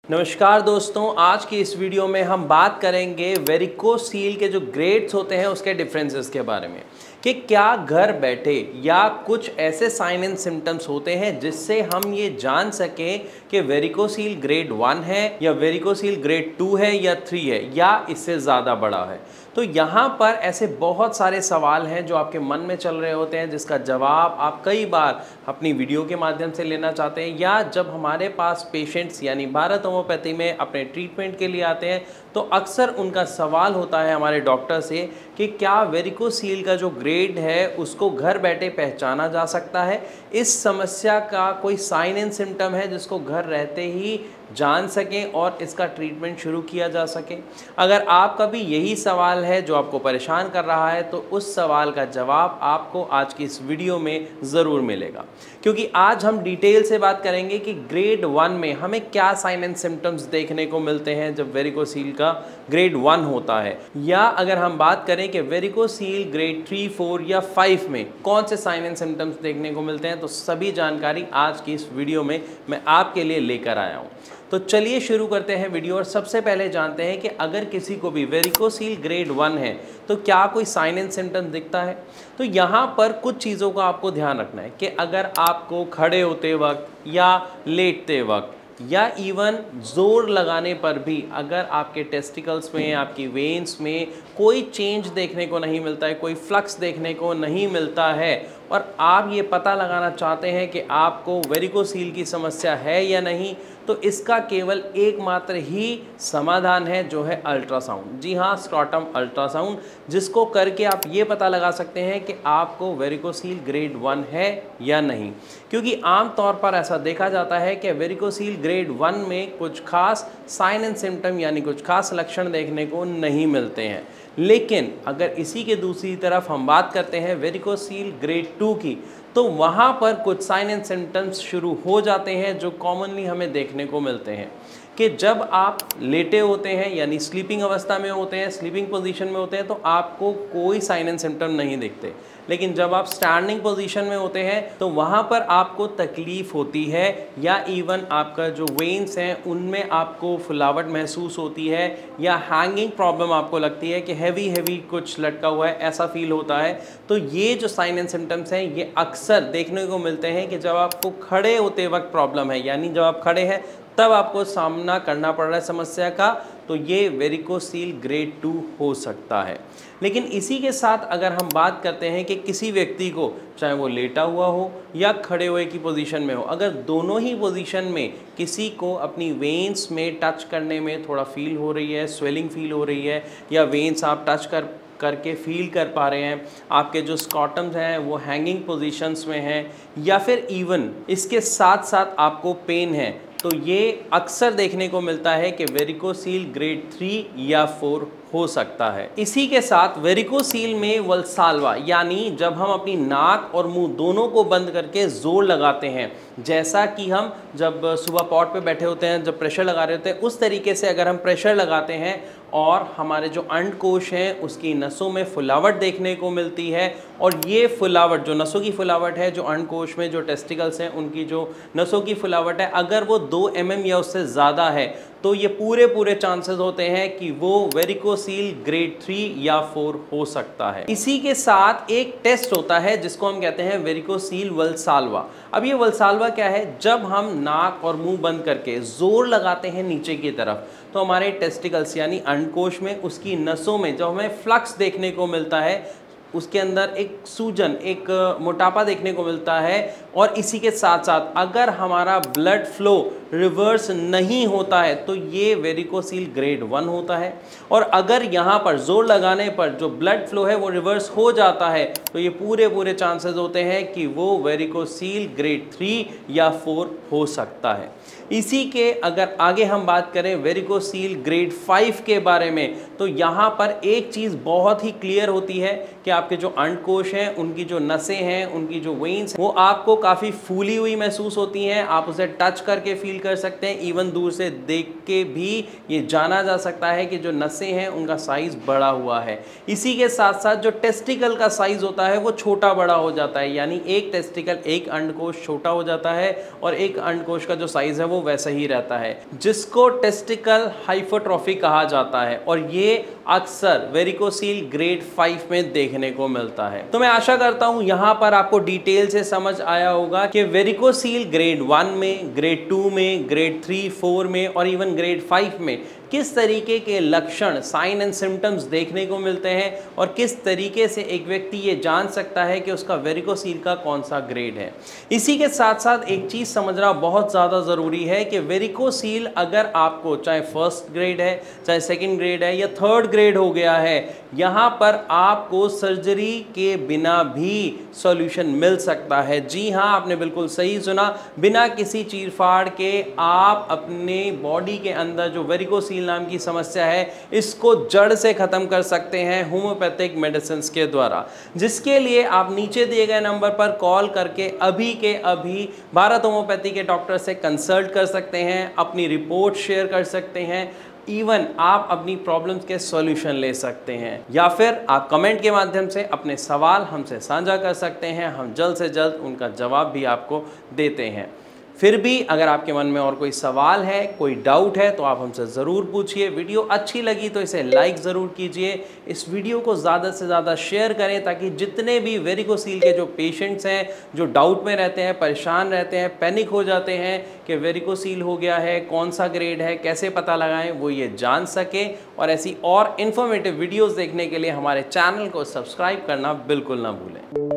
नमस्कार दोस्तों, आज की इस वीडियो में हम बात करेंगे वेरिकोसील के जो ग्रेड्स होते हैं उसके डिफरेंसेस के बारे में कि क्या घर बैठे या कुछ ऐसे साइन एंड सिम्टम्स होते हैं जिससे हम ये जान सकें कि वेरिकोसील ग्रेड 1 है या वेरिकोसील ग्रेड 2 है या 3 है या इससे ज़्यादा बड़ा है। तो यहाँ पर ऐसे बहुत सारे सवाल हैं जो आपके मन में चल रहे होते हैं, जिसका जवाब आप कई बार अपनी वीडियो के माध्यम से लेना चाहते हैं या जब हमारे पास पेशेंट्स यानी भारत होम्योपैथी में अपने ट्रीटमेंट के लिए आते हैं तो अक्सर उनका सवाल होता है हमारे डॉक्टर से कि क्या वेरिकोसील का जो ग्रेड है उसको घर बैठे पहचाना जा सकता है। इस समस्या का कोई साइन एंड सिम्टम है जिसको घर रहते ही जान सकें और इसका ट्रीटमेंट शुरू किया जा सके। अगर आपका भी यही सवाल है जो आपको परेशान कर रहा है तो उस सवाल का जवाब आपको आज की इस वीडियो में ज़रूर मिलेगा, क्योंकि आज हम डिटेल से बात करेंगे कि ग्रेड 1 में हमें क्या साइन एंड सिम्टम्स देखने को मिलते हैं जब वेरिकोसील का ग्रेड 1 होता है, या अगर हम बात करें कि वेरिकोसील ग्रेड 3, 4 या 5 में कौन से साइन एंड सिम्टम्स देखने को मिलते हैं। तो सभी जानकारी आज की इस वीडियो में मैं आपके लिए लेकर आया हूँ। तो चलिए शुरू करते हैं वीडियो और सबसे पहले जानते हैं कि अगर किसी को भी वेरिकोसील ग्रेड 1 है तो क्या कोई साइन एंड सिम्टम दिखता है। तो यहाँ पर कुछ चीज़ों का आपको ध्यान रखना है कि अगर आपको खड़े होते वक्त या लेटते वक्त या इवन जोर लगाने पर भी अगर आपके टेस्टिकल्स में, आपकी वेन्स में कोई चेंज देखने को नहीं मिलता है, कोई फ्लक्स देखने को नहीं मिलता है और आप ये पता लगाना चाहते हैं कि आपको वेरिकोसील की समस्या है या नहीं, तो इसका केवल एकमात्र ही समाधान है जो है अल्ट्रासाउंड। जी हाँ, स्क्रॉटम अल्ट्रासाउंड, जिसको करके आप ये पता लगा सकते हैं कि आपको वेरिकोसील ग्रेड 1 है या नहीं। क्योंकि आम तौर पर ऐसा देखा जाता है कि वेरिकोसील ग्रेड 1 में कुछ खास साइन एंड सिम्टम यानी कुछ खास लक्षण देखने को नहीं मिलते हैं। लेकिन अगर इसी के दूसरी तरफ हम बात करते हैं वेरिकोसील ग्रेड 2 की, तो वहाँ पर कुछ साइन एंड सिम्टम्स शुरू हो जाते हैं जो कॉमनली हमें देखने को मिलते हैं कि जब आप लेटे होते हैं यानी स्लीपिंग अवस्था में होते हैं, स्लीपिंग पोजीशन में होते हैं, तो आपको कोई साइन एंड सिम्टम नहीं दिखते। लेकिन जब आप स्टैंडिंग पोजीशन में होते हैं तो वहाँ पर आपको तकलीफ़ होती है या इवन आपका जो वेन्स हैं उनमें आपको फुलावट महसूस होती है या हैंगिंग प्रॉब्लम आपको लगती है कि हैवी कुछ लटका हुआ है, ऐसा फील होता है। तो ये जो साइन एंड सिम्टम्स हैं ये अक्सर देखने को मिलते हैं कि जब आपको खड़े होते वक्त प्रॉब्लम है, यानी जब आप खड़े हैं तब आपको सामना करना पड़ रहा है समस्या का, तो ये वेरिकोसील ग्रेड 2 हो सकता है। लेकिन इसी के साथ अगर हम बात करते हैं कि किसी व्यक्ति को, चाहे वो लेटा हुआ हो या खड़े हुए की पोजीशन में हो, अगर दोनों ही पोजीशन में किसी को अपनी वेन्स में टच करने में थोड़ा फील हो रही है, स्वेलिंग फील हो रही है, या वेन्स आप टच करके फील कर पा रहे हैं, आपके जो स्कॉटम्स हैं वो हैंगिंग पोजीशंस में हैं, या फिर इवन इसके साथ साथ आपको पेन है, तो ये अक्सर देखने को मिलता है कि वेरिकोसील ग्रेड 3 या 4 हो सकता है। इसी के साथ वेरिकोसील में वल्साल्वा, यानी जब हम अपनी नाक और मुंह दोनों को बंद करके जोर लगाते हैं, जैसा कि हम जब सुबह पॉट पे बैठे होते हैं जब प्रेशर लगा रहे होते हैं, उस तरीके से अगर हम प्रेशर लगाते हैं और हमारे जो अंडकोश हैं उसकी नसों में फुलावट देखने को मिलती है, और ये फुलावट जो नसों की फुलावट है, जो अंडकोश में जो टेस्टिकल्स हैं उनकी जो नसों की फुलावट है, अगर वो 2 mm या उससे ज़्यादा है तो ये पूरे चांसेस होते हैं कि वो वेरिकोसील ग्रेड 3 या 4 हो सकता है। इसी के साथ एक टेस्ट होता है जिसको हम कहते हैं वेरिकोसील वल्साल्वा। अब ये वल्साल्वा क्या है, जब हम नाक और मुंह बंद करके जोर लगाते हैं नीचे की तरफ तो हमारे टेस्टिकल्स यानी अंडकोश में उसकी नसों में जो हमें फ्लक्स देखने को मिलता है, उसके अंदर एक सूजन, एक मोटापा देखने को मिलता है। और इसी के साथ साथ अगर हमारा ब्लड फ्लो रिवर्स नहीं होता है तो ये वेरिकोसील ग्रेड 1 होता है, और अगर यहाँ पर जोर लगाने पर जो ब्लड फ्लो है वो रिवर्स हो जाता है तो ये पूरे चांसेस होते हैं कि वो वेरिकोसील ग्रेड 3 या 4 हो सकता है। इसी के अगर आगे हम बात करें वेरिकोसील ग्रेड 5 के बारे में, तो यहाँ पर एक चीज़ बहुत ही क्लियर होती है कि आपके जो अंडकोश हैं, उनकी जो नसें हैं, उनकी जो वेन्स हैं, वो आपको काफ़ी फूली हुई महसूस होती हैं। आप उसे टच करके फील फील कर सकते हैं। इवन दूर से देख के भी ये जाना जा सकता है कि जो नसें हैं उनका साइज बड़ा हुआ है। इसी के साथ साथ जो टेस्टिकल का साइज होता है वो छोटा बड़ा हो जाता है, यानी एक टेस्टिकल, एक अंडकोश छोटा हो जाता है और एक अंडकोश का जो साइज है वो वैसा ही रहता है, जिसको टेस्टिकल हाइपरट्रॉफी कहा जाता है। और ये अक्सर वेरिकोसील ग्रेड 5 में देखने को मिलता है। तो मैं आशा करता हूं यहां पर आपको डिटेल से समझ आया होगा कि वेरिकोसील ग्रेड 1 में, ग्रेड 2 में, ग्रेड 3, 4 में और इवन ग्रेड 5 में किस तरीके के लक्षण, साइन एंड सिम्टम्स देखने को मिलते हैं और किस तरीके से एक व्यक्ति ये जान सकता है कि उसका वेरिकोसील का कौन सा ग्रेड है। इसी के साथ साथ एक चीज़ समझना बहुत ज़्यादा ज़रूरी है कि वेरिकोसील अगर आपको चाहे फर्स्ट ग्रेड है, चाहे सेकंड ग्रेड है या थर्ड ग्रेड हो गया है, यहाँ पर आपको सर्जरी के बिना भी सॉल्यूशन मिल सकता है। जी हाँ, आपने बिल्कुल सही सुना, बिना किसी चीरफाड़ के आप अपने बॉडी के अंदर जो वेरिकोसील नाम की समस्या है इसको जड़ से खत्म कर सकते हैं होम्योपैथिक मेडिसिन के द्वारा, जिसके लिए आप नीचे दिए गए नंबर पर कॉल करके अभी के अभी भारत होम्योपैथी के डॉक्टर से कंसल्ट कर सकते हैं, अपनी रिपोर्ट शेयर कर सकते हैं, इवन आप अपनी प्रॉब्लम्स के सॉल्यूशन ले सकते हैं, या फिर आप कमेंट के माध्यम से अपने सवाल हमसे साझा कर सकते हैं। हम जल्द से जल्द उनका जवाब भी आपको देते हैं। फिर भी अगर आपके मन में और कोई सवाल है, कोई डाउट है, तो आप हमसे ज़रूर पूछिए। वीडियो अच्छी लगी तो इसे लाइक ज़रूर कीजिए। इस वीडियो को ज़्यादा से ज़्यादा शेयर करें ताकि जितने भी वेरिकोसील के जो पेशेंट्स हैं, जो डाउट में रहते हैं, परेशान रहते हैं, पैनिक हो जाते हैं कि वेरिकोसील हो गया है, कौन सा ग्रेड है, कैसे पता लगाएं, वो ये जान सकें। और ऐसी और इन्फॉर्मेटिव वीडियोज़ देखने के लिए हमारे चैनल को सब्सक्राइब करना बिल्कुल ना भूलें।